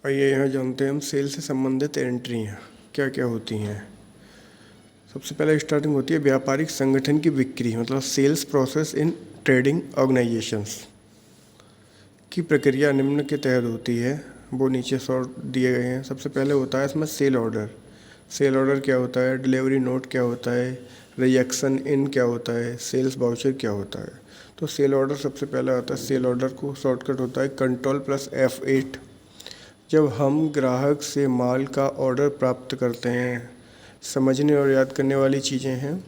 आइए यहाँ जानते हैं हम सेल से संबंधित एंट्रियाँ क्या क्या होती हैं। सबसे पहले स्टार्टिंग होती है व्यापारिक संगठन की बिक्री, मतलब sales process in trading organisations की प्रक्रिया निम्न के तहत होती है। वो नीचे शॉर्ट दिए गए हैं। सबसे पहले होता है इसमें सेल ऑर्डर। सेल ऑर्डर क्या होता है, डिलीवरी नोट क्या होता है, रिजेक्शन इन क्या होता है, सेल्स वाउचर क्या होता है। तो सेल ऑर्डर सबसे पहले आता है। सेल ऑर्डर को शॉर्टकट होता है कंट्रोल प्लस F8। जब हम ग्राहक से माल का ऑर्डर प्राप्त करते हैं, समझने और याद करने वाली चीज़ें हैं।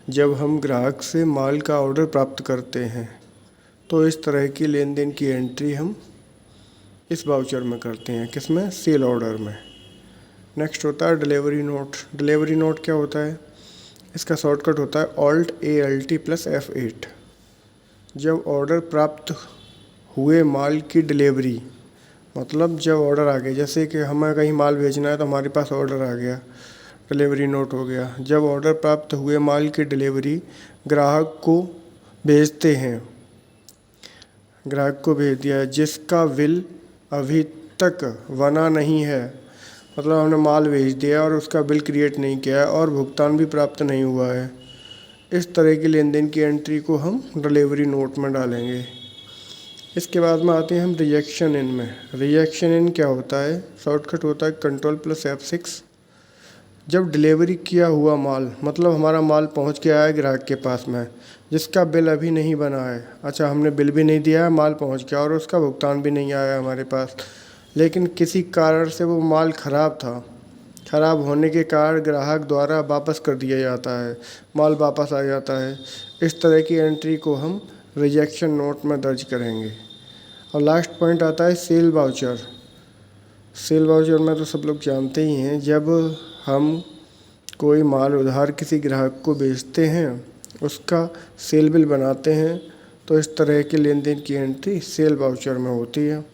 जब हम ग्राहक से माल का ऑर्डर प्राप्त करते हैं तो इस तरह की लेन देन की एंट्री हम इस वाउचर में करते हैं। किसमें? सेल ऑर्डर में। नेक्स्ट होता है डिलीवरी नोट। डिलीवरी नोट क्या होता है? इसका शॉर्टकट होता है Alt प्लस F8। जब ऑर्डर प्राप्त हुए माल की डिलीवरी, मतलब जब ऑर्डर आ गया, जैसे कि हमें कहीं माल भेजना है तो हमारे पास ऑर्डर आ गया, डिलीवरी नोट हो गया। जब ऑर्डर प्राप्त हुए माल की डिलीवरी ग्राहक को भेजते हैं, ग्राहक को भेज दिया है, जिसका बिल अभी तक बना नहीं है, मतलब हमने माल भेज दिया और उसका बिल क्रिएट नहीं किया है और भुगतान भी प्राप्त नहीं हुआ है, इस तरह की लेन देन की एंट्री को हम डिलीवरी नोट में डालेंगे। इसके बाद में आते हैं हम रिजेक्शन इन में। रिजेक्शन इन क्या होता है? शॉर्टकट होता है कंट्रोल प्लस F6। जब डिलीवरी किया हुआ माल, मतलब हमारा माल पहुंच के आया ग्राहक के पास में, जिसका बिल अभी नहीं बना है। अच्छा, हमने बिल भी नहीं दिया है, माल पहुंच गया और उसका भुगतान भी नहीं आया हमारे पास, लेकिन किसी कारण से वो माल ख़राब था। ख़राब होने के कारण ग्राहक द्वारा वापस कर दिया जाता है, माल वापस आ जाता है। इस तरह की एंट्री को हम रिजेक्शन नोट में दर्ज करेंगे। और लास्ट पॉइंट आता है सेल वाउचर। सेल वाउचर में तो सब लोग जानते ही हैं, जब हम कोई माल उधार किसी ग्राहक को बेचते हैं, उसका सेल बिल बनाते हैं, तो इस तरह के लेन देन की एंट्री सेल वाउचर में होती है।